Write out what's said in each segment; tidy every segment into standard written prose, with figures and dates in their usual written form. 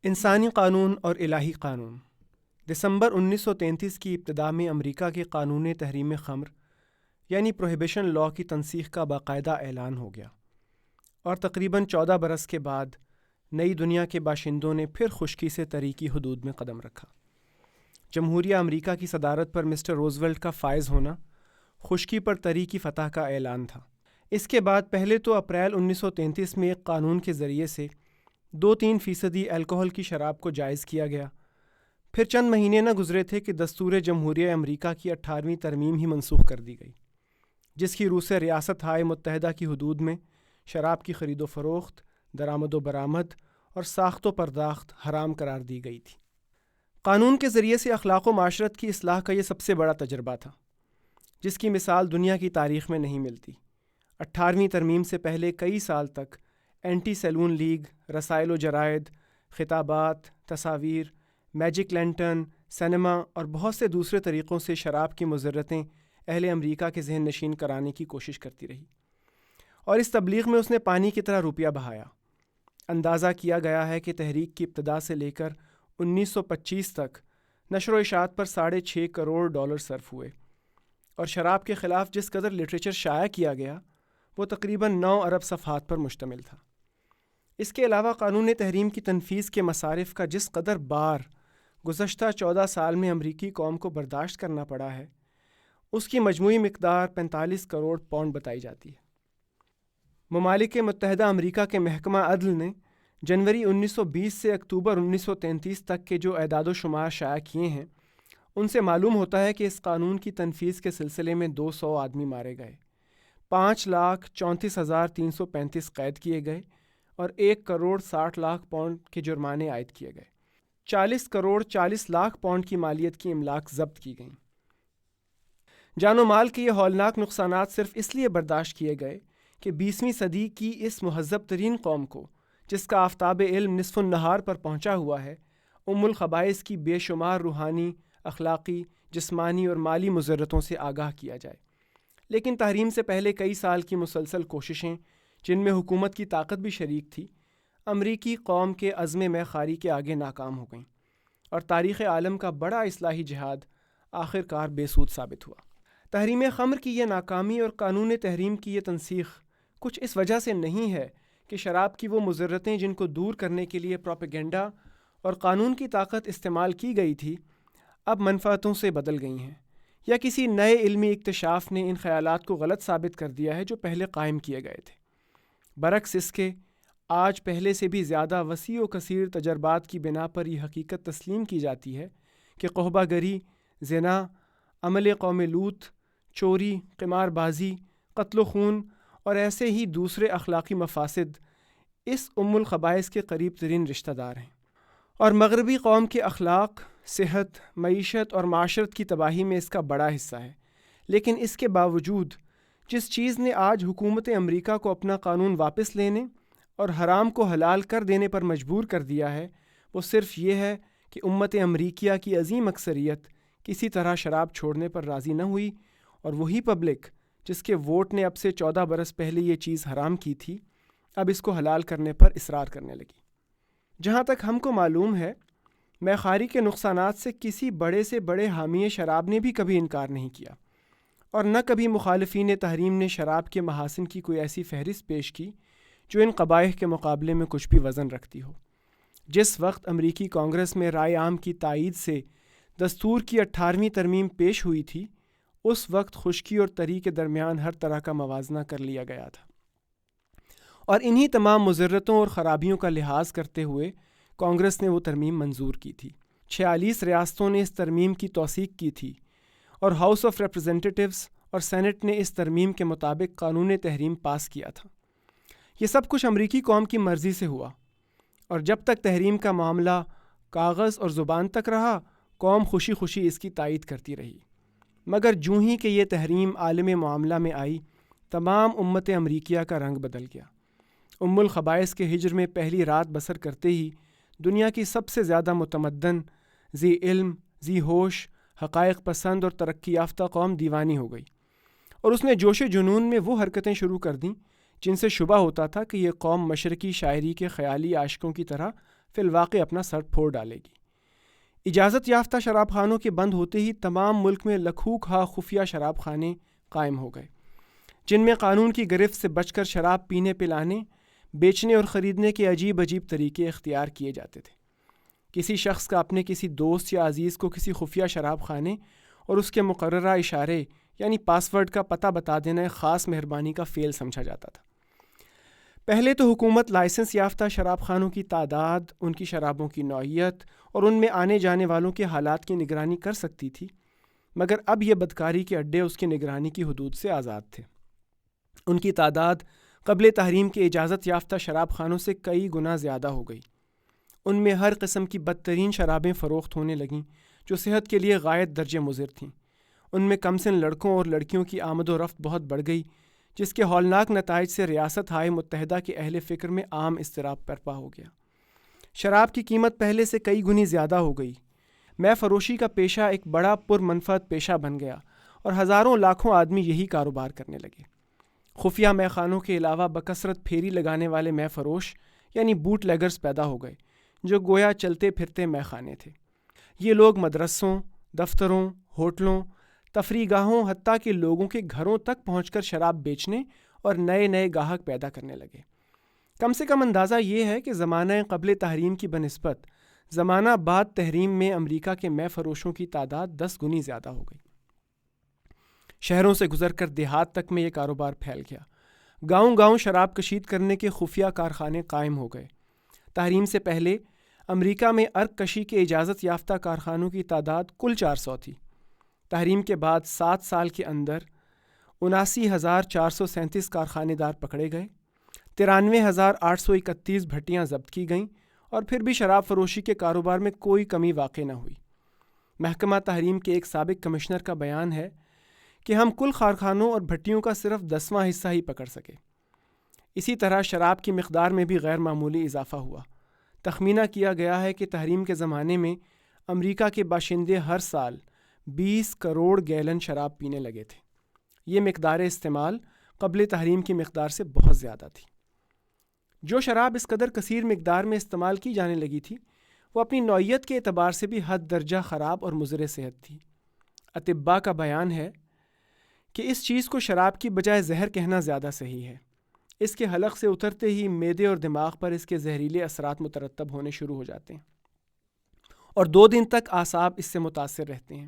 انسانی قانون اور الہی قانون۔ دسمبر 1933 کی ابتدا میں امریکہ کے قانون تحریم خمر یعنی پروہیبیشن لاء کی تنسیخ کا باقاعدہ اعلان ہو گیا، اور تقریباً 14 برس کے بعد نئی دنیا کے باشندوں نے پھر خشکی سے تری کی حدود میں قدم رکھا۔ جمہوریہ امریکہ کی صدارت پر مسٹر روزویلٹ کا فائز ہونا خشکی پر تری کی فتح کا اعلان تھا۔ اس کے بعد پہلے تو اپریل 1933 میں ایک قانون کے ذریعے سے 2-3% الکحل کی شراب کو جائز کیا گیا۔ پھر چند مہینے نہ گزرے تھے کہ دستور جمہوریہ امریکہ کی 18ویں ترمیم ہی منسوخ کر دی گئی، جس کی روح سے ریاست متحدہ کی حدود میں شراب کی خرید و فروخت، درآمد و برآمد اور ساخت و پرداخت حرام قرار دی گئی تھی۔ قانون کے ذریعے سے اخلاق و معاشرت کی اصلاح کا یہ سب سے بڑا تجربہ تھا، جس کی مثال دنیا کی تاریخ میں نہیں ملتی۔ 18ویں ترمیم سے پہلے کئی سال تک اینٹی سیلون لیگ، رسائل و جرائد، خطابات، تصاویر، میجک لینٹرن، سینما اور بہت سے دوسرے طریقوں سے شراب کی مضرتیں اہل امریکہ کے ذہن نشین کرانے کی کوشش کرتی رہی، اور اس تبلیغ میں اس نے پانی کی طرح روپیہ بہایا۔ اندازہ کیا گیا ہے کہ تحریک کی ابتدا سے لے کر 1925 تک نشر و اشاعت پر $6.5 کروڑ صرف ہوئے، اور شراب کے خلاف جس قدر لٹریچر شائع کیا گیا وہ تقریباً 9 ارب صفحات پر مشتمل تھا۔ اس کے علاوہ قانون تحریم کی تنفیذ کے مصارف کا جس قدر بار گزشتہ 14 سال میں امریکی قوم کو برداشت کرنا پڑا ہے، اس کی مجموعی مقدار 45 کروڑ پاؤنڈ بتائی جاتی ہے۔ ممالک متحدہ امریکہ کے محکمہ عدل نے جنوری 1920 سے اکتوبر 1933 تک کے جو اعداد و شمار شائع کیے ہیں، ان سے معلوم ہوتا ہے کہ اس قانون کی تنفیذ کے سلسلے میں 200 آدمی مارے گئے، 5,34,335 قید کیے گئے اور 1,60,00,000 پاؤنڈ کے جرمانے عائد کیے گئے۔ 40,40,00,000 پاؤنڈ کی مالیت کی املاک ضبط کی گئیں۔ جان و مال کے یہ ہولناک نقصانات صرف اس لیے برداشت کیے گئے کہ 20ویں صدی کی اس مہذب ترین قوم کو، جس کا آفتاب علم نصف النہار پر پہنچا ہوا ہے، الخبائث کی بے شمار روحانی، اخلاقی، جسمانی اور مالی مضرتوں سے آگاہ کیا جائے۔ لیکن تحریم سے پہلے کئی سال کی مسلسل کوششیں، جن میں حکومت کی طاقت بھی شریک تھی، امریکی قوم کے عزم میں خاری کے آگے ناکام ہو گئیں، اور تاریخ عالم کا بڑا اصلاحی جہاد آخر کار بے سود ثابت ہوا۔ تحریم خمر کی یہ ناکامی اور قانون تحریم کی یہ تنسیخ کچھ اس وجہ سے نہیں ہے کہ شراب کی وہ مضرتیں جن کو دور کرنے کے لیے پروپیگنڈا اور قانون کی طاقت استعمال کی گئی تھی، اب منفعتوں سے بدل گئی ہیں، یا کسی نئے علمی اکتشاف نے ان خیالات کو غلط ثابت کر دیا ہے جو پہلے قائم کیے گئے تھے۔ برعکس اس کے، آج پہلے سے بھی زیادہ وسیع و کثیر تجربات کی بنا پر یہ حقیقت تسلیم کی جاتی ہے کہ قحبہ گری، زنا، عمل قوم لوط، چوری، قمار بازی، قتل و خون اور ایسے ہی دوسرے اخلاقی مفاسد اس الخبائث کے قریب ترین رشتہ دار ہیں، اور مغربی قوم کے اخلاق، صحت، معیشت اور معاشرت کی تباہی میں اس کا بڑا حصہ ہے۔ لیکن اس کے باوجود جس چیز نے آج حکومت امریکہ کو اپنا قانون واپس لینے اور حرام کو حلال کر دینے پر مجبور کر دیا ہے، وہ صرف یہ ہے کہ امت امریکیہ کی عظیم اکثریت کسی طرح شراب چھوڑنے پر راضی نہ ہوئی، اور وہی پبلک جس کے ووٹ نے اب سے 14 برس پہلے یہ چیز حرام کی تھی، اب اس کو حلال کرنے پر اصرار کرنے لگی۔ جہاں تک ہم کو معلوم ہے، میخواری کے نقصانات سے کسی بڑے سے بڑے حامی شراب نے بھی کبھی انکار نہیں کیا، اور نہ کبھی مخالفین تحریم نے شراب کے محاسن کی کوئی ایسی فہرست پیش کی جو ان قبائح کے مقابلے میں کچھ بھی وزن رکھتی ہو۔ جس وقت امریکی کانگریس میں رائے عام کی تائید سے دستور کی 18ویں ترمیم پیش ہوئی تھی، اس وقت خشکی اور تری کے درمیان ہر طرح کا موازنہ کر لیا گیا تھا، اور انہی تمام مضرتوں اور خرابیوں کا لحاظ کرتے ہوئے کانگریس نے وہ ترمیم منظور کی تھی۔ 46 ریاستوں نے اس ترمیم کی توثیق کی تھی، اور ہاؤس آف ریپریزنٹیٹیوز اور سینٹ نے اس ترمیم کے مطابق قانون تحریم پاس کیا تھا۔ یہ سب کچھ امریکی قوم کی مرضی سے ہوا، اور جب تک تحریم کا معاملہ کاغذ اور زبان تک رہا، قوم خوشی خوشی اس کی تائید کرتی رہی۔ مگر جوں ہی کہ یہ تحریم عالم معاملہ میں آئی، تمام امت امریکیہ کا رنگ بدل گیا۔ الخبائث کے ہجر میں پہلی رات بسر کرتے ہی دنیا کی سب سے زیادہ متمدن، ذی علم، ذی ہوش، حقائق پسند اور ترقی یافتہ قوم دیوانی ہو گئی، اور اس نے جوش جنون میں وہ حرکتیں شروع کر دیں جن سے شبہ ہوتا تھا کہ یہ قوم مشرقی شاعری کے خیالی عاشقوں کی طرح فی الواقع اپنا سر پھوڑ ڈالے گی۔ اجازت یافتہ شراب خانوں کے بند ہوتے ہی تمام ملک میں لکھوں کھا خفیہ شراب خانے قائم ہو گئے، جن میں قانون کی گرفت سے بچ کر شراب پینے پلانے، بیچنے اور خریدنے کے عجیب طریقے اختیار کیے جاتے تھے۔ کسی شخص کا اپنے کسی دوست یا عزیز کو کسی خفیہ شراب خانے اور اس کے مقررہ اشارے یعنی پاس ورڈ کا پتہ بتا دینا ایک خاص مہربانی کا فعل سمجھا جاتا تھا۔ پہلے تو حکومت لائسنس یافتہ شراب خانوں کی تعداد، ان کی شرابوں کی نوعیت اور ان میں آنے جانے والوں کے حالات کی نگرانی کر سکتی تھی، مگر اب یہ بدکاری کے اڈے اس کی نگرانی کی حدود سے آزاد تھے۔ ان کی تعداد قبل تحریم کے اجازت یافتہ شراب خانوں سے کئی گنا زیادہ ہو گئی۔ ان میں ہر قسم کی بدترین شرابیں فروخت ہونے لگیں جو صحت کے لیے غایت درجے مضر تھیں۔ ان میں کم سن لڑکوں اور لڑکیوں کی آمد و رفت بہت بڑھ گئی، جس کے ہولناک نتائج سے ریاست ہائے متحدہ کے اہل فکر میں عام اضطراب برپا ہو گیا۔ شراب کی قیمت پہلے سے کئی گنی زیادہ ہو گئی۔ مے فروشی کا پیشہ ایک بڑا پرمنفعت پیشہ بن گیا اور ہزاروں لاکھوں آدمی یہی کاروبار کرنے لگے۔ خفیہ مے خانوں کے علاوہ بکثرت پھیری لگانے والے مے فروش یعنی بوٹ لیگرز پیدا ہو گئے، جو گویا چلتے پھرتے مے خانے تھے۔ یہ لوگ مدرسوں، دفتروں، ہوٹلوں، تفریح گاہوں، حتیٰ کہ لوگوں کے گھروں تک پہنچ کر شراب بیچنے اور نئے نئے گاہک پیدا کرنے لگے۔ کم سے کم اندازہ یہ ہے کہ زمانہ قبل تحریم کی بنسبت زمانہ بعد تحریم میں امریکہ کے مے فروشوں کی تعداد 10 گنی زیادہ ہو گئی۔ شہروں سے گزر کر دیہات تک میں یہ کاروبار پھیل گیا۔ گاؤں گاؤں شراب کشید کرنے کے خفیہ کارخانے قائم ہو گئے۔ تحریم سے پہلے امریکہ میں عرق کشی کے اجازت یافتہ کارخانوں کی تعداد کل 400 تھی۔ تحریم کے بعد 7 سال کے اندر 79,437 کارخانے دار پکڑے گئے، 93,831 بھٹیاں ضبط کی گئیں اور پھر بھی شراب فروشی کے کاروبار میں کوئی کمی واقع نہ ہوئی۔ محکمہ تحریم کے ایک سابق کمشنر کا بیان ہے کہ ہم کل کارخانوں اور بھٹیوں کا صرف 10واں حصہ ہی پکڑ سکے۔ اسی طرح شراب کی مقدار میں بھی غیر معمولی اضافہ ہوا۔ تخمینہ کیا گیا ہے کہ تحریم کے زمانے میں امریکہ کے باشندے ہر سال 20 کروڑ گیلن شراب پینے لگے تھے۔ یہ مقدار استعمال قبل تحریم کی مقدار سے بہت زیادہ تھی۔ جو شراب اس قدر کثیر مقدار میں استعمال کی جانے لگی تھی، وہ اپنی نوعیت کے اعتبار سے بھی حد درجہ خراب اور مضر صحت تھی۔ اطباء کا بیان ہے کہ اس چیز کو شراب کی بجائے زہر کہنا زیادہ صحیح ہے۔ اس کے حلق سے اترتے ہی معدے اور دماغ پر اس کے زہریلے اثرات مترتب ہونے شروع ہو جاتے ہیں اور 2 دن تک اعصاب اس سے متاثر رہتے ہیں۔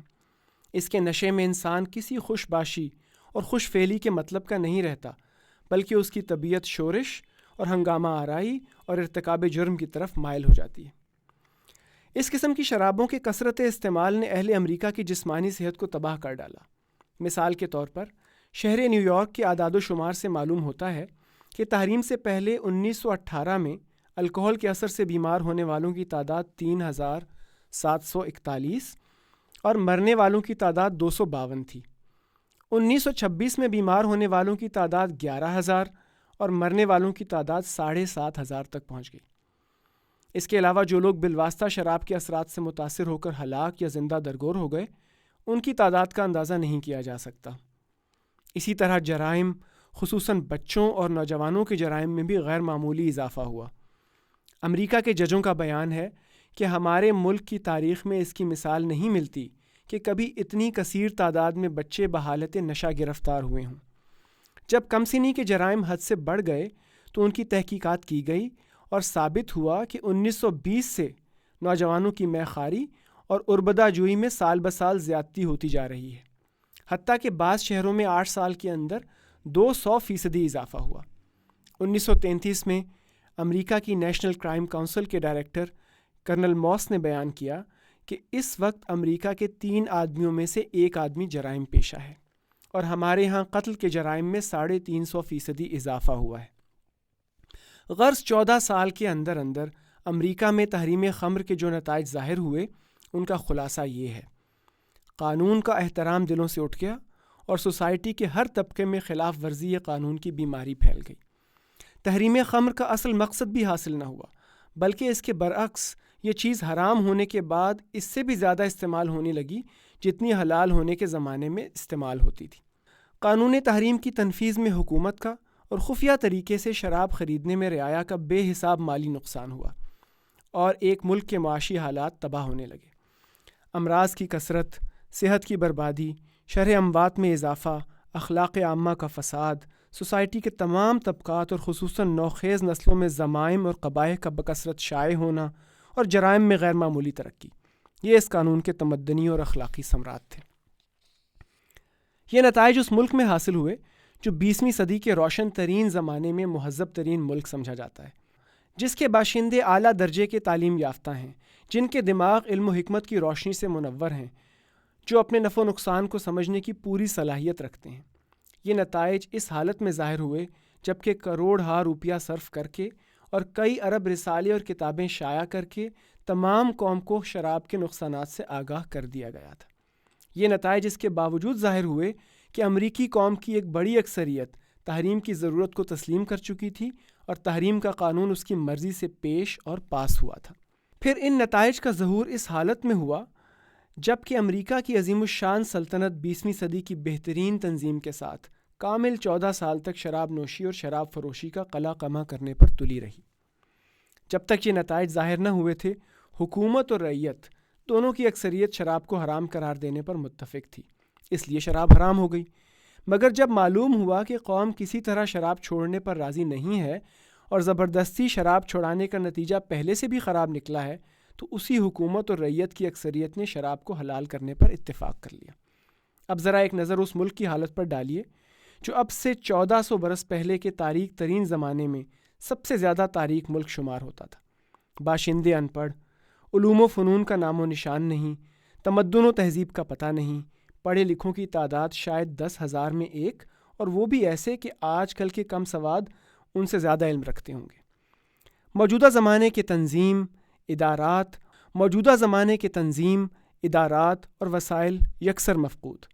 اس کے نشے میں انسان کسی خوش باشی اور خوش فعلی کے مطلب کا نہیں رہتا، بلکہ اس کی طبیعت شورش اور ہنگامہ آرائی اور ارتکاب جرم کی طرف مائل ہو جاتی ہے۔ اس قسم کی شرابوں کے کثرت استعمال نے اہل امریکہ کی جسمانی صحت کو تباہ کر ڈالا۔ مثال کے طور پر شہر نیو یارک کے اعداد و شمار سے معلوم ہوتا ہے کہ تحریم سے پہلے 1918 میں الکحل کے اثر سے بیمار ہونے والوں کی تعداد 3,741 اور مرنے والوں کی تعداد 252 تھی۔ 1926 میں بیمار ہونے والوں کی تعداد 11,000 اور مرنے والوں کی تعداد 7,500 تک پہنچ گئی۔ اس کے علاوہ جو لوگ بالواسطہ شراب کے اثرات سے متاثر ہو کر ہلاک یا زندہ درگور ہو گئے، ان کی تعداد کا اندازہ نہیں کیا جا سکتا۔ اسی طرح جرائم، خصوصاً بچوں اور نوجوانوں کے جرائم میں بھی غیر معمولی اضافہ ہوا۔ امریکہ کے ججوں کا بیان ہے کہ ہمارے ملک کی تاریخ میں اس کی مثال نہیں ملتی کہ کبھی اتنی کثیر تعداد میں بچے بحالت نشہ گرفتار ہوئے ہوں۔ جب کم سنی کے جرائم حد سے بڑھ گئے تو ان کی تحقیقات کی گئی اور ثابت ہوا کہ 1920 سے نوجوانوں کی مے خواری اور عربدہ جوئی میں سال بسال زیادتی ہوتی جا رہی ہے، حتیٰ کہ بعض شہروں میں 8 سال کے اندر 200% اضافہ ہوا۔ 1933 میں امریکہ کی نیشنل کرائم کونسل کے ڈائریکٹر کرنل موس نے بیان کیا کہ اس وقت امریکہ کے 3 آدمیوں میں سے 1 آدمی جرائم پیشہ ہے اور ہمارے ہاں قتل کے جرائم میں 350% اضافہ ہوا ہے۔ غرض 14 سال کے اندر امریکہ میں تحریم خمر کے جو نتائج ظاہر ہوئے، ان کا خلاصہ یہ ہے: قانون کا احترام دلوں سے اٹھ گیا اور سوسائٹی کے ہر طبقے میں خلاف ورزی قانون کی بیماری پھیل گئی۔ تحریم خمر کا اصل مقصد بھی حاصل نہ ہوا، بلکہ اس کے برعکس یہ چیز حرام ہونے کے بعد اس سے بھی زیادہ استعمال ہونے لگی جتنی حلال ہونے کے زمانے میں استعمال ہوتی تھی۔ قانون تحریم کی تنفیذ میں حکومت کا اور خفیہ طریقے سے شراب خریدنے میں رعایا کا بے حساب مالی نقصان ہوا اور ایک ملک کے معاشی حالات تباہ ہونے لگے۔ امراض کی کثرت، صحت کی بربادی، شرح اموات میں اضافہ، اخلاق عامہ کا فساد، سوسائٹی کے تمام طبقات اور خصوصاً نوخیز نسلوں میں ضمائم اور قبائح کا بکثرت شائع ہونا اور جرائم میں غیر معمولی ترقی، یہ اس قانون کے تمدنی اور اخلاقی ثمرات تھے۔ یہ نتائج اس ملک میں حاصل ہوئے جو 20ویں صدی کے روشن ترین زمانے میں مہذب ترین ملک سمجھا جاتا ہے، جس کے باشندے اعلیٰ درجے کے تعلیم یافتہ ہیں، جن کے دماغ علم و حکمت کی روشنی سے منور ہیں، جو اپنے نفع و نقصان کو سمجھنے کی پوری صلاحیت رکھتے ہیں۔ یہ نتائج اس حالت میں ظاہر ہوئے جبکہ کروڑ ہا روپیہ صرف کر کے اور کئی ارب رسالے اور کتابیں شائع کر کے تمام قوم کو شراب کے نقصانات سے آگاہ کر دیا گیا تھا۔ یہ نتائج اس کے باوجود ظاہر ہوئے کہ امریکی قوم کی ایک بڑی اکثریت تحریم کی ضرورت کو تسلیم کر چکی تھی اور تحریم کا قانون اس کی مرضی سے پیش اور پاس ہوا تھا۔ پھر ان نتائج کا ظہور اس حالت میں ہوا جب کہ امریکہ کی عظیم الشان سلطنت 20ویں صدی کی بہترین تنظیم کے ساتھ کامل 14 سال تک شراب نوشی اور شراب فروشی کا قلع قمع کرنے پر تلی رہی۔ جب تک یہ نتائج ظاہر نہ ہوئے تھے، حکومت اور رعیت دونوں کی اکثریت شراب کو حرام قرار دینے پر متفق تھی، اس لیے شراب حرام ہو گئی۔ مگر جب معلوم ہوا کہ قوم کسی طرح شراب چھوڑنے پر راضی نہیں ہے اور زبردستی شراب چھوڑانے کا نتیجہ پہلے سے بھی خراب نکلا ہے، تو اسی حکومت اور رعیت کی اکثریت نے شراب کو حلال کرنے پر اتفاق کر لیا۔ اب ذرا ایک نظر اس ملک کی حالت پر ڈالیے جو اب سے 1400 برس پہلے کے تاریک ترین زمانے میں سب سے زیادہ تاریک ملک شمار ہوتا تھا۔ باشندے ان پڑھ، علوم و فنون کا نام و نشان نہیں، تمدن و تہذیب کا پتہ نہیں، پڑھے لکھوں کی تعداد شاید 10,000 میں ایک، اور وہ بھی ایسے کہ آج کل کے کم سواد ان سے زیادہ علم رکھتے ہوں گے۔ موجودہ زمانے کے تنظیم، ادارات اور وسائل یکسر مفقود،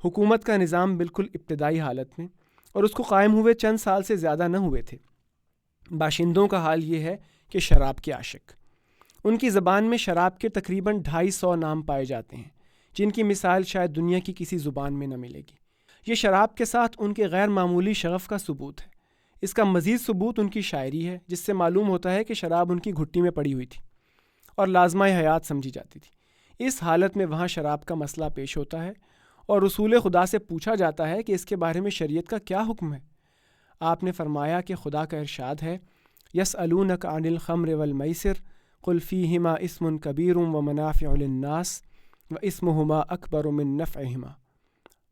حکومت کا نظام بالکل ابتدائی حالت میں، اور اس کو قائم ہوئے چند سال سے زیادہ نہ ہوئے تھے۔ باشندوں کا حال یہ ہے کہ شراب کے عاشق، ان کی زبان میں شراب کے تقریباً 250 نام پائے جاتے ہیں، جن کی مثال شاید دنیا کی کسی زبان میں نہ ملے گی۔ یہ شراب کے ساتھ ان کے غیر معمولی شغف کا ثبوت ہے۔ اس کا مزید ثبوت ان کی شاعری ہے، جس سے معلوم ہوتا ہے کہ شراب ان کی گھٹی میں پڑی ہوئی تھی اور لازمہ حیات سمجھی جاتی تھی۔ اس حالت میں وہاں شراب کا مسئلہ پیش ہوتا ہے اور رسول خدا سے پوچھا جاتا ہے کہ اس کے بارے میں شریعت کا کیا حکم ہے۔ آپ نے فرمایا کہ خدا کا ارشاد ہے، یسألونک عن الخمر والمیسر قل فیہما اسم کبیر ومنافع للناس واسمہما اکبر من نفعہما۔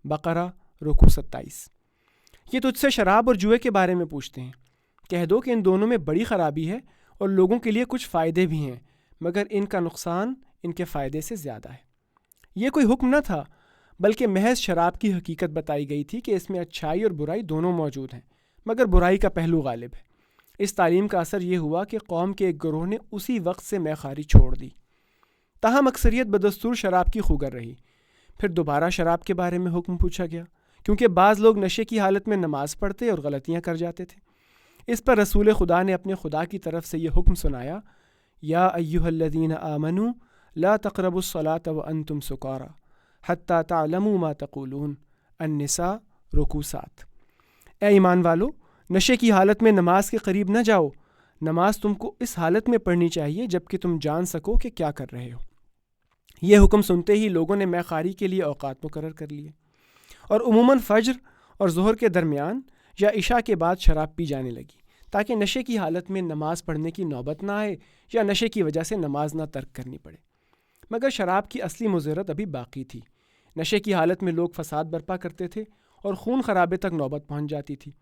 بقرہ رکوع 27۔ یہ تجھ سے شراب اور جوئے کے بارے میں پوچھتے ہیں، کہہ دو کہ ان دونوں میں بڑی خرابی ہے اور لوگوں کے لیے کچھ فائدے بھی ہیں، مگر ان کا نقصان ان کے فائدے سے زیادہ ہے۔ یہ کوئی حکم نہ تھا، بلکہ محض شراب کی حقیقت بتائی گئی تھی کہ اس میں اچھائی اور برائی دونوں موجود ہیں، مگر برائی کا پہلو غالب ہے۔ اس تعلیم کا اثر یہ ہوا کہ قوم کے ایک گروہ نے اسی وقت سے میخواری چھوڑ دی، تاہم اکثریت بدستور شراب کی خوگر رہی۔ پھر دوبارہ شراب کے بارے میں حکم پوچھا گیا، کیونکہ بعض لوگ نشے کی حالت میں نماز پڑھتے اور غلطیاں کر جاتے تھے۔ اس پر رسول خدا نے اپنے خدا کی طرف سے یہ حکم سنایا، یا ایھا الذین آمنوا لا تقربوا الصلاۃ وانتم سکارى حتی تعلموا ما تقولون۔ النساء رکوع 7۔ اے ایمان والو، نشے کی حالت میں نماز کے قریب نہ جاؤ۔ نماز تم کو اس حالت میں پڑھنی چاہیے جب کہ تم جان سکو کہ کیا کر رہے ہو۔ یہ حکم سنتے ہی لوگوں نے میخواری کے لیے اوقات مقرر کر لیے، اور عموماً فجر اور ظہر کے درمیان یا عشاء کے بعد شراب پی جانے لگی، تاکہ نشے کی حالت میں نماز پڑھنے کی نوبت نہ آئے یا نشے کی وجہ سے نماز نہ ترک کرنی پڑے۔ مگر شراب کی اصلی مضرت ابھی باقی تھی۔ نشے کی حالت میں لوگ فساد برپا کرتے تھے اور خون خرابے تک نوبت پہنچ جاتی تھی۔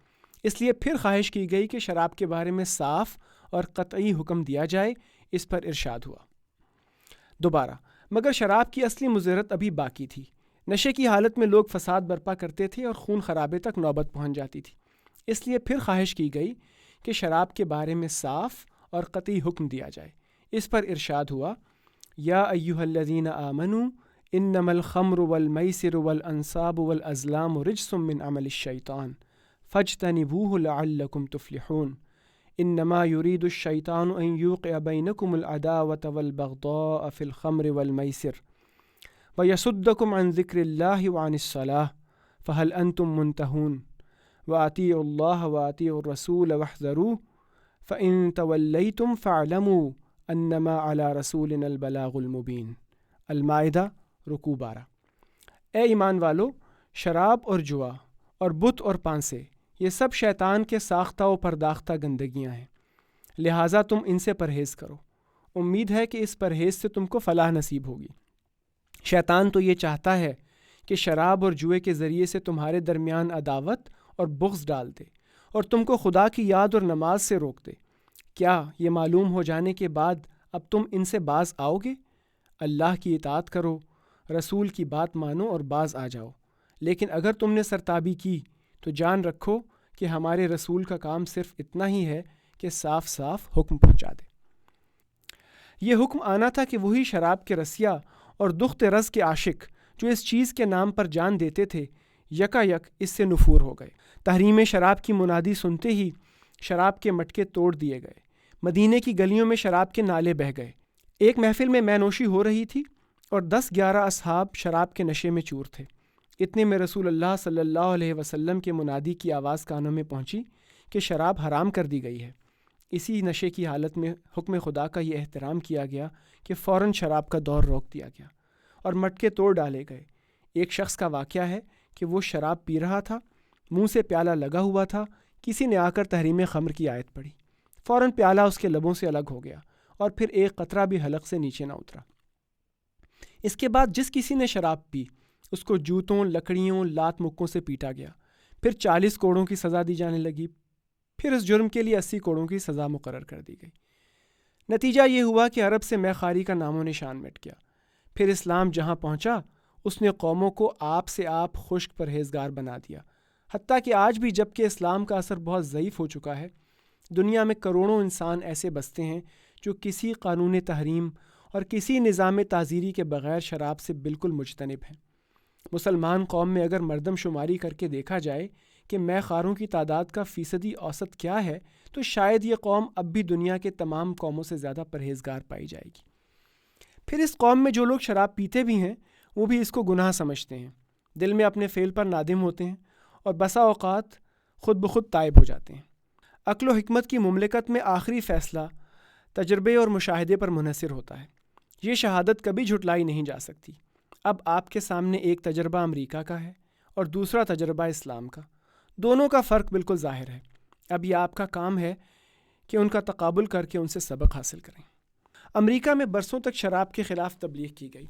اس لیے پھر خواہش کی گئی کہ شراب کے بارے میں صاف اور قطعی حکم دیا جائے۔ اس پر ارشاد ہوا دوبارہ، مگر شراب کی اصلی مضرت ابھی باقی تھی۔ نشے کی حالت میں لوگ فساد برپا کرتے تھے اور خون خرابے تک نوبت پہنچ جاتی تھی۔ اس لیے پھر خواہش کی گئی کہ شراب کے بارے میں صاف اور قطعی حکم دیا جائے۔ اس پر ارشاد ہوا، یا ایھا الذین آمنوا انما الخمر والمیسر والانصاب والازلام رجس من عمل الشیطان فاجتنبوه لعلکم تفلحون۔ انما يريد الشیطان ان یوقع بینکم العداوۃ والبغضاء فی الخمر والمیسر ویصدکم عن ذکر اللہ وعن الصلاة فہل انتم منتہون وأطیعوا اللہ وأطیعوا الرسول واحذروا فإن تولیتم فاعلموا انما علی رسولنا البلاغ المبین۔ المائدہ رکوع 12۔ اے ایمان والو، شراب اور جوا اور بت اور پانسے یہ سب شیطان کے ساختہ و پرداختہ گندگیاں ہیں، لہٰذا تم ان سے پرہیز کرو، امید ہے کہ اس پرہیز سے تم کو فلاح نصیب ہوگی۔ شیطان تو یہ چاہتا ہے کہ شراب اور جوئے کے ذریعے سے تمہارے درمیان عداوت اور بغض ڈال دے اور تم کو خدا کی یاد اور نماز سے روک دے۔ کیا یہ معلوم ہو جانے کے بعد اب تم ان سے باز آؤ گے؟ اللہ کی اطاعت کرو، رسول کی بات مانو اور باز آ جاؤ۔ لیکن اگر تم نے سرتابی کی تو جان رکھو کہ ہمارے رسول کا کام صرف اتنا ہی ہے کہ صاف صاف حکم پہنچا دے۔ یہ حکم آنا تھا کہ وہی شراب کے رسیا اور دخت رز کے عاشق جو اس چیز کے نام پر جان دیتے تھے یکا یک اس سے نفور ہو گئے۔ تحریم شراب کی منادی سنتے ہی شراب کے مٹکے توڑ دیے گئے، مدینے کی گلیوں میں شراب کے نالے بہہ گئے۔ ایک محفل میں مے نوشی ہو رہی تھی اور 10-11 اصحاب شراب کے نشے میں چور تھے۔ اتنے میں رسول اللہ صلی اللہ علیہ وسلم کے منادی کی آواز کانوں میں پہنچی کہ شراب حرام کر دی گئی ہے۔ اسی نشے کی حالت میں حکم خدا کا یہ احترام کیا گیا کہ فوراً شراب کا دور روک دیا گیا اور مٹکے توڑ ڈالے گئے۔ ایک شخص کا واقعہ ہے کہ وہ شراب پی رہا تھا، منہ سے پیالہ لگا ہوا تھا، کسی نے آ کر تحریم خمر کی آیت پڑھی، فوراً پیالہ اس کے لبوں سے الگ ہو گیا اور پھر ایک قطرہ بھی حلق سے نیچے نہ اترا۔ اس کے بعد جس کسی نے شراب پی اس کو جوتوں، لکڑیوں، لات مکوں سے پیٹا گیا، پھر 40 کوڑوں کی سزا دی جانے لگی، پھر اس جرم کے لیے 80 کوڑوں کی سزا مقرر کر دی گئی۔ نتیجہ یہ ہوا کہ عرب سے مے خواری کا نام و نشان مٹ گیا۔ پھر اسلام جہاں پہنچا اس نے قوموں کو آپ سے آپ خشک پرہیزگار بنا دیا، حتیٰ کہ آج بھی جب کہ اسلام کا اثر بہت ضعیف ہو چکا ہے، دنیا میں کروڑوں انسان ایسے بستے ہیں جو کسی قانون تحریم اور کسی نظام تعزیری کے بغیر شراب سے بالکل مجتنب ہیں۔ مسلمان قوم میں اگر مردم شماری کر کے دیکھا جائے کہ مے خواروں کی تعداد کا فیصدی اوسط کیا ہے تو شاید یہ قوم اب بھی دنیا کے تمام قوموں سے زیادہ پرہیزگار پائی جائے گی۔ پھر اس قوم میں جو لوگ شراب پیتے بھی ہیں وہ بھی اس کو گناہ سمجھتے ہیں، دل میں اپنے فعل پر نادم ہوتے ہیں اور بسا اوقات خود بخود تائب ہو جاتے ہیں۔ عقل و حکمت کی مملکت میں آخری فیصلہ تجربے اور مشاہدے پر منحصر ہوتا ہے۔ یہ شہادت کبھی جھٹلائی نہیں جا سکتی۔ اب آپ کے سامنے ایک تجربہ امریکہ کا ہے اور دوسرا تجربہ اسلام کا، دونوں کا فرق بالکل ظاہر ہے۔ اب یہ آپ کا کام ہے کہ ان کا تقابل کر کے ان سے سبق حاصل کریں۔ امریکہ میں برسوں تک شراب کے خلاف تبلیغ کی گئی،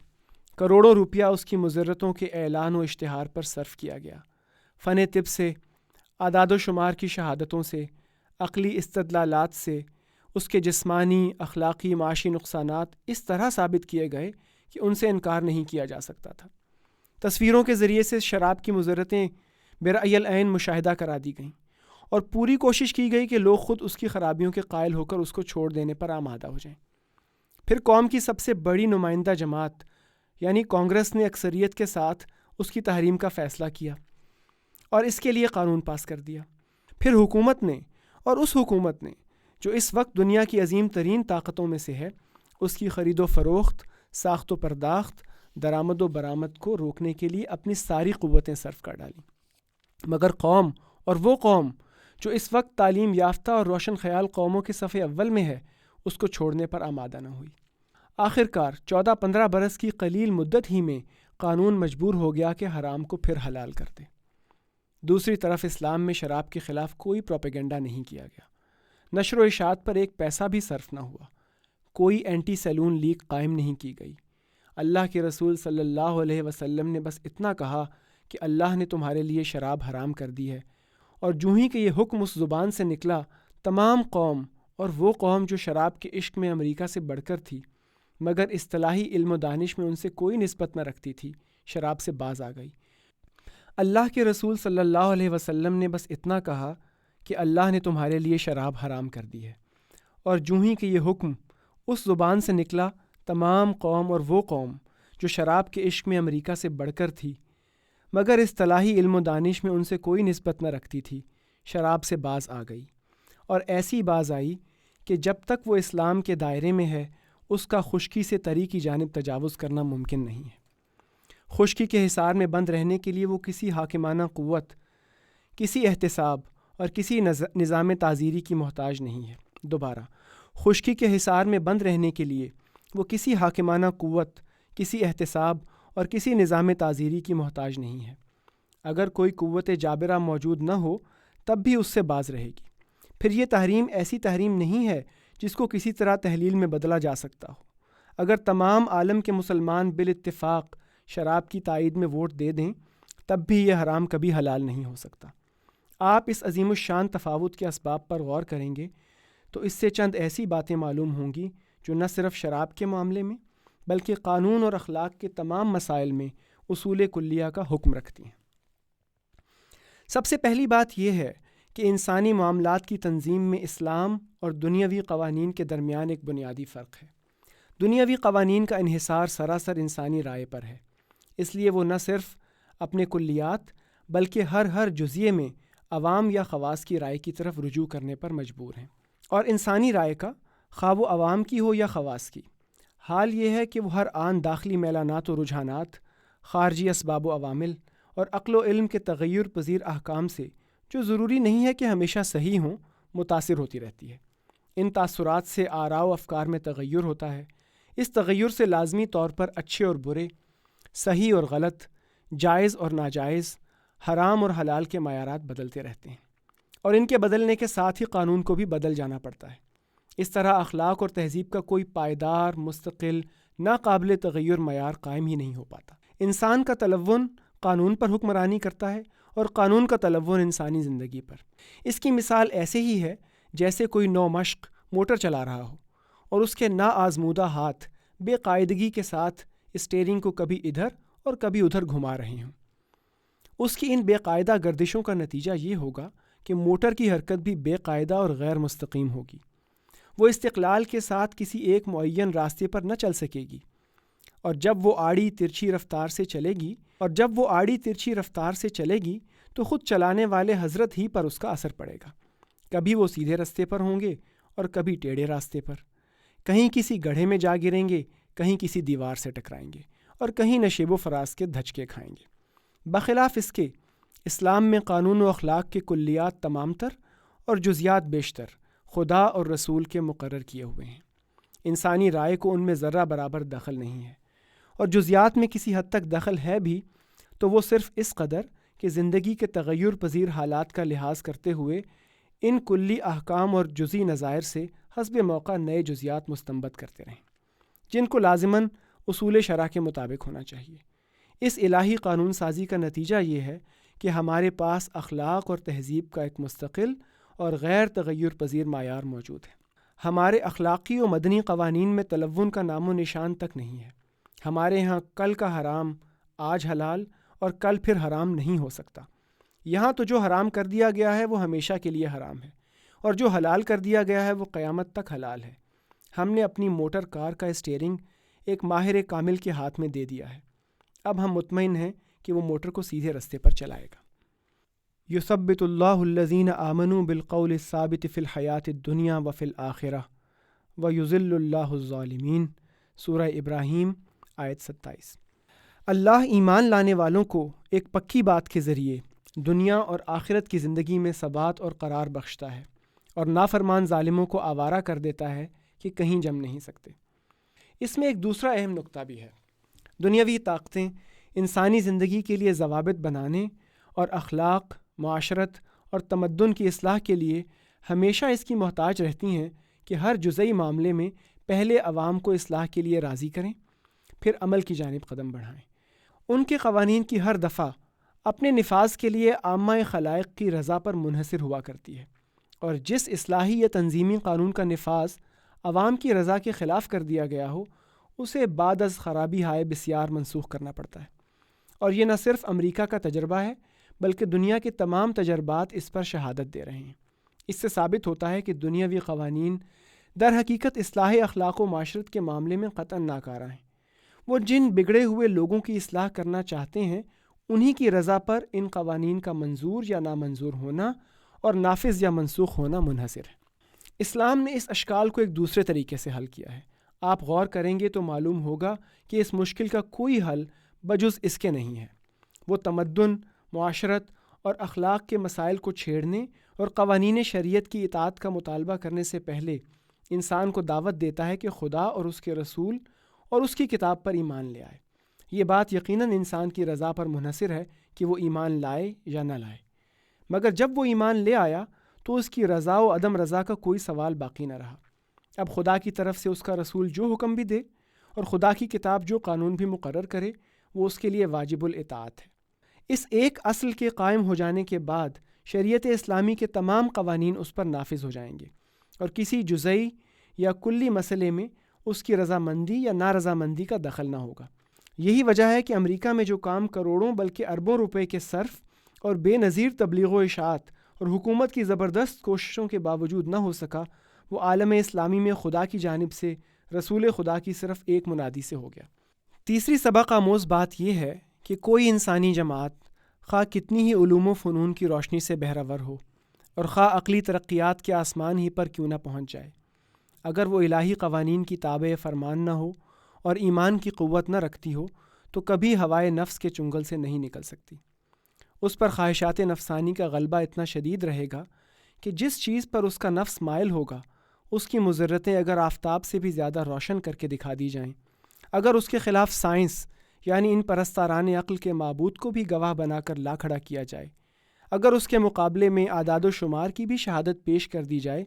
کروڑوں روپیہ اس کی مضرتوں کے اعلان و اشتہار پر صرف کیا گیا۔ فن طب سے، اعداد و شمار کی شہادتوں سے، عقلی استدلالات سے اس کے جسمانی، اخلاقی، معاشی نقصانات اس طرح ثابت کیے گئے کہ ان سے انکار نہیں کیا جا سکتا تھا۔ تصویروں کے ذریعے سے شراب کی مضرتیں برأی العین مشاہدہ کرا دی گئیں اور پوری کوشش کی گئی کہ لوگ خود اس کی خرابیوں کے قائل ہو کر اس کو چھوڑ دینے پر آمادہ ہو جائیں۔ پھر قوم کی سب سے بڑی نمائندہ جماعت یعنی کانگریس نے اکثریت کے ساتھ اس کی تحریم کا فیصلہ کیا اور اس کے لیے قانون پاس کر دیا۔ پھر حکومت نے، اور اس حکومت نے جو اس وقت دنیا کی عظیم ترین طاقتوں میں سے ہے، اس کی خرید و فروخت، ساخت و پرداخت، درآمد و برآمد کو روکنے کے لیے اپنی ساری قوتیں صرف کر ڈالیں۔ مگر قوم، اور وہ قوم جو اس وقت تعلیم یافتہ اور روشن خیال قوموں کے صف اول میں ہے، اس کو چھوڑنے پر آمادہ نہ ہوئی۔ آخرکار 14-15 برس کی قلیل مدت ہی میں قانون مجبور ہو گیا کہ حرام کو پھر حلال کر دے۔ دوسری طرف اسلام میں شراب کے خلاف کوئی پروپیگنڈا نہیں کیا گیا، نشر و اشاعت پر ایک پیسہ بھی صرف نہ ہوا، کوئی اینٹی سیلون لیگ قائم نہیں کی گئی۔ اللہ کے رسول صلی اللہ علیہ وسلم نے بس اتنا کہا کہ اللہ نے تمہارے لیے شراب حرام کر دی ہے، اور جو ہی کہ یہ حکم اس زبان سے نکلا، تمام قوم، اور وہ قوم جو شراب کے عشق میں امریکہ سے بڑھ کر تھی مگر اصطلاحی علم و دانش میں ان سے کوئی نسبت نہ رکھتی تھی، شراب سے باز آ گئی۔ اللہ کے رسول صلی اللہ علیہ وسلم نے بس اتنا کہا کہ اللہ نے تمہارے لیے شراب حرام کر دی ہے، اور جو ہی کہ یہ حکم اس زبان سے نکلا، تمام قوم، اور وہ قوم جو شراب کے عشق میں امریکہ سے بڑھ کر تھی مگر اصطلاحی علم و دانش میں ان سے کوئی نسبت نہ رکھتی تھی، شراب سے باز آ گئی، اور ایسی باز آئی کہ جب تک وہ اسلام کے دائرے میں ہے اس کا خشکی سے تری کی جانب تجاوز کرنا ممکن نہیں ہے۔ خشکی کے حصار میں بند رہنے کے لیے وہ کسی حاکمانہ قوت، کسی احتساب اور کسی نظام تعزیری کی محتاج نہیں ہے۔ دوبارہ، خشکی کے حصار میں بند رہنے کے لیے وہ کسی حاکمانہ قوت، کسی احتساب اور کسی نظام تعزیری کی محتاج نہیں ہے۔ اگر کوئی قوت جابرہ موجود نہ ہو تب بھی اس سے باز رہے گی۔ پھر یہ تحریم ایسی تحریم نہیں ہے جس کو کسی طرح تحلیل میں بدلا جا سکتا ہو۔ اگر تمام عالم کے مسلمان بالاتفاق شراب کی تائید میں ووٹ دے دیں تب بھی یہ حرام کبھی حلال نہیں ہو سکتا۔ آپ اس عظیم الشان تفاوت کے اسباب پر غور کریں گے تو اس سے چند ایسی باتیں معلوم ہوں گی جو نہ صرف شراب کے معاملے میں بلکہ قانون اور اخلاق کے تمام مسائل میں اصول کلیہ کا حکم رکھتی ہیں۔ سب سے پہلی بات یہ ہے کہ انسانی معاملات کی تنظیم میں اسلام اور دنیاوی قوانین کے درمیان ایک بنیادی فرق ہے۔ دنیاوی قوانین کا انحصار سراسر انسانی رائے پر ہے، اس لیے وہ نہ صرف اپنے کلیات بلکہ ہر جزیے میں عوام یا خواص کی رائے کی طرف رجوع کرنے پر مجبور ہیں۔ اور انسانی رائے کا خواہ وہ عوام کی ہو یا خواص کی، حال یہ ہے کہ وہ ہر آن داخلی میلانات و رجحانات، خارجی اسباب و عوامل اور عقل و علم کے تغیر پذیر احکام سے، جو ضروری نہیں ہے کہ ہمیشہ صحیح ہوں، متاثر ہوتی رہتی ہے۔ ان تاثرات سے آراء و افکار میں تغیر ہوتا ہے۔ اس تغیر سے لازمی طور پر اچھے اور برے، صحیح اور غلط، جائز اور ناجائز، حرام اور حلال کے معیارات بدلتے رہتے ہیں، اور ان کے بدلنے کے ساتھ ہی قانون کو بھی بدل جانا پڑتا ہے۔ اس طرح اخلاق اور تہذیب کا کوئی پائیدار، مستقل، ناقابل تغیر معیار قائم ہی نہیں ہو پاتا۔ انسان کا تلون قانون پر حکمرانی کرتا ہے اور قانون کا تلون انسانی زندگی پر۔ اس کی مثال ایسے ہی ہے جیسے کوئی نو مشق موٹر چلا رہا ہو اور اس کے ناآزمودہ ہاتھ بے قاعدگی کے ساتھ اسٹیئرنگ کو کبھی ادھر اور کبھی ادھر گھما رہے ہوں۔ اس کی ان بے قاعدہ گردشوں کا نتیجہ یہ ہوگا کہ موٹر کی حرکت بھی بے قاعدہ اور غیر مستقیم ہوگی۔ وہ استقلال کے ساتھ کسی ایک معین راستے پر نہ چل سکے گی، اور جب وہ آڑی ترچھی رفتار سے چلے گی تو خود چلانے والے حضرت ہی پر اس کا اثر پڑے گا۔ کبھی وہ سیدھے راستے پر ہوں گے اور کبھی ٹیڑھے راستے پر، کہیں کسی گڑھے میں جا گریں گے، کہیں کسی دیوار سے ٹکرائیں گے، اور کہیں نشیب و فراز کے دھچکے کھائیں گے۔ بخلاف اس کے، اسلام میں قانون و اخلاق کے کلیات تمام تر اور جزیات بیشتر خدا اور رسول کے مقرر کیے ہوئے ہیں۔ انسانی رائے کو ان میں ذرہ برابر دخل نہیں ہے، اور جزیات میں کسی حد تک دخل ہے بھی تو وہ صرف اس قدر کہ زندگی کے تغیر پذیر حالات کا لحاظ کرتے ہوئے ان کلی احکام اور جزئی نظائر سے حسب موقع نئے جزیات مستنبط کرتے رہیں، جن کو لازماً اصول شرع کے مطابق ہونا چاہیے۔ اس الہی قانون سازی کا نتیجہ یہ ہے کہ ہمارے پاس اخلاق اور تہذیب کا ایک مستقل اور غیر تغیر پذیر معیار موجود ہے۔ ہمارے اخلاقی و مدنی قوانین میں تلون کا نام و نشان تک نہیں ہے۔ ہمارے ہاں کل کا حرام آج حلال اور کل پھر حرام نہیں ہو سکتا۔ یہاں تو جو حرام کر دیا گیا ہے وہ ہمیشہ کے لیے حرام ہے، اور جو حلال کر دیا گیا ہے وہ قیامت تک حلال ہے۔ ہم نے اپنی موٹر کار کا اسٹیئرنگ ایک ماہر کامل کے ہاتھ میں دے دیا ہے، اب ہم مطمئن ہیں کہ وہ موٹر کو سیدھے راستے پر چلائے گا۔ یثبت اللہ الذین آمنوا بالقول الثابت فی الحیاۃ الدنیا وفی الآخرہ ویذل اللہ الظالمین۔ سورہ ابراہیم آیت 27۔ اللہ ایمان لانے والوں کو ایک پکی بات کے ذریعے دنیا اور آخرت کی زندگی میں ثبات اور قرار بخشتا ہے، اور نافرمان ظالموں کو آوارہ کر دیتا ہے کہ کہیں جم نہیں سکتے۔ اس میں ایک دوسرا اہم نقطہ بھی ہے۔ دنیاوی طاقتیں انسانی زندگی کے لیے ضوابط بنانے اور اخلاق، معاشرت اور تمدن کی اصلاح کے لیے ہمیشہ اس کی محتاج رہتی ہیں کہ ہر جزئی معاملے میں پہلے عوام کو اصلاح کے لیے راضی کریں، پھر عمل کی جانب قدم بڑھائیں۔ ان کے قوانین کی ہر دفعہ اپنے نفاذ کے لیے عامہ خلائق کی رضا پر منحصر ہوا کرتی ہے، اور جس اصلاحی یا تنظیمی قانون کا نفاذ عوام کی رضا کے خلاف کر دیا گیا ہو، اسے بعد از خرابی ہائے بسیار منسوخ کرنا پڑتا ہے۔ اور یہ نہ صرف امریکہ کا تجربہ ہے بلکہ دنیا کے تمام تجربات اس پر شہادت دے رہے ہیں۔ اس سے ثابت ہوتا ہے کہ دنیاوی قوانین در حقیقت اصلاح اخلاق و معاشرت کے معاملے میں قطعاً ناکارہ ہیں۔ وہ جن بگڑے ہوئے لوگوں کی اصلاح کرنا چاہتے ہیں، انہی کی رضا پر ان قوانین کا منظور یا نامنظور ہونا اور نافذ یا منسوخ ہونا منحصر ہے۔ اسلام نے اس اشکال کو ایک دوسرے طریقے سے حل کیا ہے۔ آپ غور کریں گے تو معلوم ہوگا کہ اس مشکل کا کوئی حل بجز اس کے نہیں ہے۔ وہ تمدن، معاشرت اور اخلاق کے مسائل کو چھیڑنے اور قوانین شریعت کی اطاعت کا مطالبہ کرنے سے پہلے انسان کو دعوت دیتا ہے کہ خدا اور اس کے رسول اور اس کی کتاب پر ایمان لے آئے۔ یہ بات یقیناً انسان کی رضا پر منحصر ہے کہ وہ ایمان لائے یا نہ لائے، مگر جب وہ ایمان لے آیا تو اس کی رضا و عدم رضا کا کوئی سوال باقی نہ رہا۔ اب خدا کی طرف سے اس کا رسول جو حکم بھی دے اور خدا کی کتاب جو قانون بھی مقرر کرے وہ اس کے لیے واجب الاطاعت ہے۔ اس ایک اصل کے قائم ہو جانے کے بعد شریعت اسلامی کے تمام قوانین اس پر نافذ ہو جائیں گے اور کسی جزئی یا کلی مسئلے میں اس کی رضامندی یا نارضامندی کا دخل نہ ہوگا۔ یہی وجہ ہے کہ امریکہ میں جو کام کروڑوں بلکہ اربوں روپے کے صرف اور بے نظیر تبلیغ و اشاعت اور حکومت کی زبردست کوششوں کے باوجود نہ ہو سکا، وہ عالم اسلامی میں خدا کی جانب سے رسول خدا کی صرف ایک منادی سے ہو گیا۔ تیسری سبق آموز بات یہ ہے کہ کوئی انسانی جماعت خواہ کتنی ہی علوم و فنون کی روشنی سے بہرور ہو اور خواہ عقلی ترقیات کے آسمان ہی پر کیوں نہ پہنچ جائے، اگر وہ الہی قوانین کی تابع فرمان نہ ہو اور ایمان کی قوت نہ رکھتی ہو تو کبھی ہوائے نفس کے چنگل سے نہیں نکل سکتی۔ اس پر خواہشات نفسانی کا غلبہ اتنا شدید رہے گا کہ جس چیز پر اس کا نفس مائل ہوگا اس کی مضرتیں اگر آفتاب سے بھی زیادہ روشن کر کے دکھا دی جائیں، اگر اس کے خلاف سائنس یعنی ان پرستاران عقل کے معبود کو بھی گواہ بنا کر لا کھڑا کیا جائے، اگر اس کے مقابلے میں اعداد و شمار کی بھی شہادت پیش کر دی جائے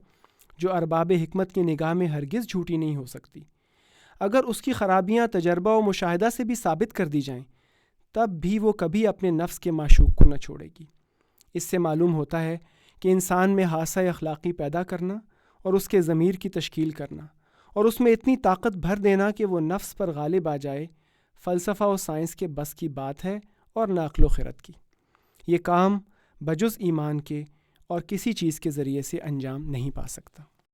جو ارباب حکمت کی نگاہ میں ہرگز جھوٹی نہیں ہو سکتی، اگر اس کی خرابیاں تجربہ و مشاہدہ سے بھی ثابت کر دی جائیں، تب بھی وہ کبھی اپنے نفس کے معشوق کو نہ چھوڑے گی۔ اس سے معلوم ہوتا ہے کہ انسان میں حادثہ اخلاقی پیدا کرنا اور اس کے ضمیر کی تشکیل کرنا اور اس میں اتنی طاقت بھر دینا کہ وہ نفس پر غالب آ جائے، فلسفہ و سائنس کے بس کی بات ہے اور نہ عقل و خرد کی۔ یہ کام بجز ایمان کے اور کسی چیز کے ذریعے سے انجام نہیں پا سکتا۔